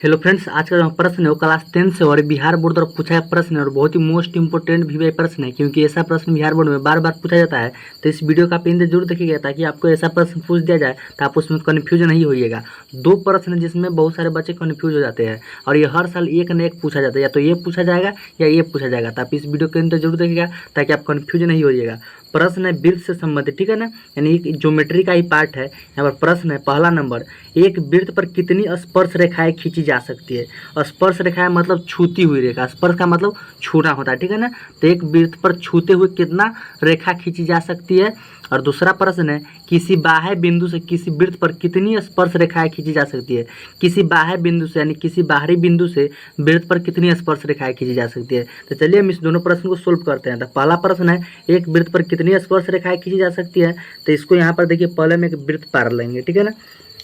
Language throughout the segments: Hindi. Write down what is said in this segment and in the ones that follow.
हेलो फ्रेंड्स, आज का जो प्रश्न है वो क्लास 10 से और बिहार बोर्ड द्वारा पूछा गया प्रश्न है और बहुत ही मोस्ट इंपोर्टेंट भी प्रश्न है, क्योंकि ऐसा प्रश्न बिहार बोर्ड में बार बार पूछा जाता है। तो इस वीडियो का आप इंतजार जरूर देखिएगा ताकि आपको ऐसा प्रश्न पूछ दिया जाए तो आप उसमें कन्फ्यूज नहीं होइएगा। दो प्रश्न है जिसमें बहुत सारे बच्चे कन्फ्यूज हो जाते हैं और ये हर साल एक न एक पूछा जाता है, या तो ये पूछा जाएगा या ये पूछा जाएगा। तो आप इस वीडियो के अंदर जरूर देखिएगा ताकि आप कन्फ्यूज नहीं होइएगा। प्रश्न है वृत्त से संबंधित, ठीक है ना, यानी एक ज्योमेट्री का ही पार्ट है। यहाँ पर प्रश्न है पहला नंबर, एक वृत्त पर कितनी स्पर्श रेखाएं खींची जा सकती है। स्पर्श रेखाएं मतलब छूती हुई रेखा, स्पर्श का मतलब छूना होता है, ठीक है ना। तो एक वृत्त पर छूते हुए कितना रेखा खींची जा सकती है। और दूसरा प्रश्न है, किसी बाह्य बिंदु से किसी वृत्त पर कितनी स्पर्श रेखाएं खींची जा सकती है। किसी बाह्य बिंदु से यानी किसी बाहरी बिंदु से वृत्त पर कितनी स्पर्श रेखाएं खींची जा सकती है। तो चलिए हम इस दोनों प्रश्न को सोल्व करते हैं। तो पहला प्रश्न है, एक वृत्त पर कितनी स्पर्श रेखाएं खींची जा सकती है। तो इसको यहाँ पर देखिए, पहले हम एक वृत्त पार लेंगे, ठीक है ना,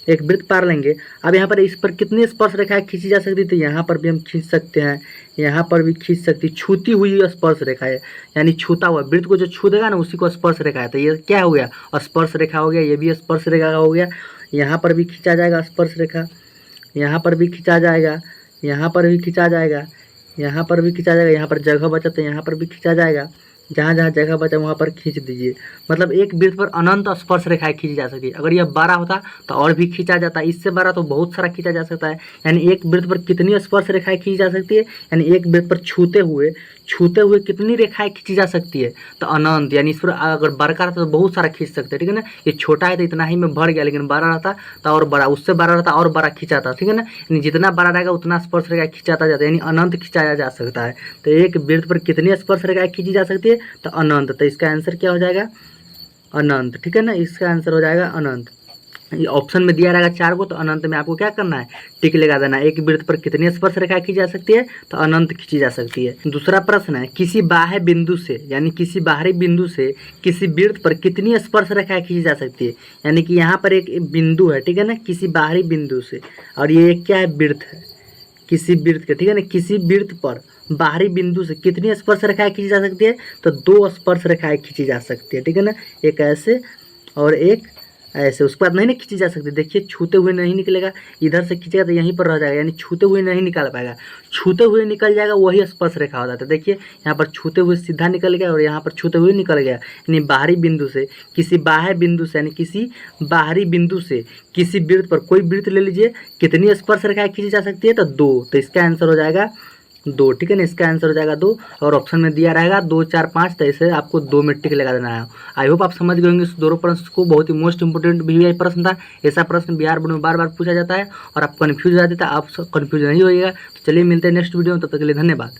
एक वृत्त पार लेंगे। अब यहाँ पर इस पर कितनी स्पर्श रेखाएं खींची जा सकती है, तो यहाँ पर भी हम खींच सकते हैं, यहाँ पर भी खींच सकती, छूती हुई स्पर्श रेखा है, यानी छूता हुआ वृत्त को जो छू देगा ना उसी को स्पर्श रेखा है। तो ये क्या हो गया, स्पर्श रेखा हो गया, ये भी स्पर्श रेखा हो गया। यहाँ पर भी खींचा जाएगा स्पर्श रेखा, यहाँ पर भी खींचा जाएगा, यहाँ पर भी खींचा जाएगा, यहाँ पर भी खींचा जाएगा। यहाँ पर जगह बचा तो यहाँ पर भी खींचा जाएगा, जहाँ जहाँ जगह बचा वहाँ पर खींच दीजिए। मतलब एक वृत्त पर अनंत स्पर्श रेखाएं खींची जा सकती है। अगर यह 12 होता तो और भी खींचा जाता, इससे 12 तो बहुत सारा खींचा जा सकता है। यानी एक वृत्त पर कितनी स्पर्श रेखाएं खींची जा सकती है, यानी एक वृत्त पर छूते हुए कितनी रेखाएं खींची जा सकती है, तो अनंत। यानी इस पर अगर बड़का रहता तो बहुत सारा खींच सकते हैं, ठीक है ना। ये छोटा है तो इतना ही में भर गया, लेकिन 12 रहता तो और बड़ा, उससे 12 रहता और बड़ा खींचाता, ठीक है ना। यानी जितना बड़ा रहेगा उतना स्पर्श रेखा खींचाता जाता है, यानी अनंत खींचाया जा सकता है। तो एक वृत्त पर कितनी स्पर्श रेखाएं खींची जा सकती है, तो अनंत। तो इसका आंसर क्या हो जाएगा, अनंत, ठीक है ना। इसका आंसर हो जाएगा अनंत। ये ऑप्शन में दिया रहेगा 4 को, तो अनंत में आपको क्या करना है, टिक लगा देना। एक वृत्त पर कितनी स्पर्श रेखाएं खींची जा सकती है, तो अनंत खींची जा सकती है। दूसरा प्रश्न है, किसी बाह्य बिंदु से यानी किसी बाहरी बिंदु से किसी वृत्त पर कितनी स्पर्श रेखाएं खींची जा सकती है। यानी कि यहाँ पर एक बिंदु है, ठीक है ना, किसी बाहरी बिंदु से, और ये क्या है, वृत्त है, किसी वृत्त के, ठीक है ना। किसी वृत्त पर बाहरी बिंदु से कितनी स्पर्श रेखाएं खींची जा सकती है, तो 2 स्पर्श रेखाएं खींची जा सकती है, ठीक है ना। एक ऐसे और एक ऐसे, उसके बाद नहीं ना खींची जा सकती। देखिए छूते हुए नहीं निकलेगा, इधर से खींचेगा तो यहीं पर रह जाएगा, यानी छूते हुए नहीं निकाल पाएगा। छूते हुए निकल जाएगा वही स्पर्श रेखा हो जाता है। देखिए यहाँ पर छूते हुए सीधा निकल गया और यहाँ पर छूते हुए निकल गया, यानी बाहरी बिंदु से किसी बाह्य बिंदु से, यानी किसी बाहरी बिंदु से किसी वृत्त पर, कोई वृत्त ले लीजिए, कितनी स्पर्श रेखाएं खींची जा सकती है, तो 2। तो इसका आंसर हो जाएगा 2, ठीक है ना। इसका आंसर हो जाएगा 2, और ऑप्शन में दिया रहेगा 2, 4, 5। तो ऐसे आपको 2 में टिक लगा देना है। आई होप आप समझ गए होंगे इस दोनों प्रश्न को। बहुत ही मोस्ट इंपोर्टेंट भी प्रश्न था। ऐसा प्रश्न बिहार बोर्ड में बार बार पूछा जाता है और आप कन्फ्यूज हो जाते थे, आप कन्फ्यूज नहीं होइएगा। तो चलिए मिलते हैं नेक्स्ट वीडियो में, तब तक के लिए धन्यवाद।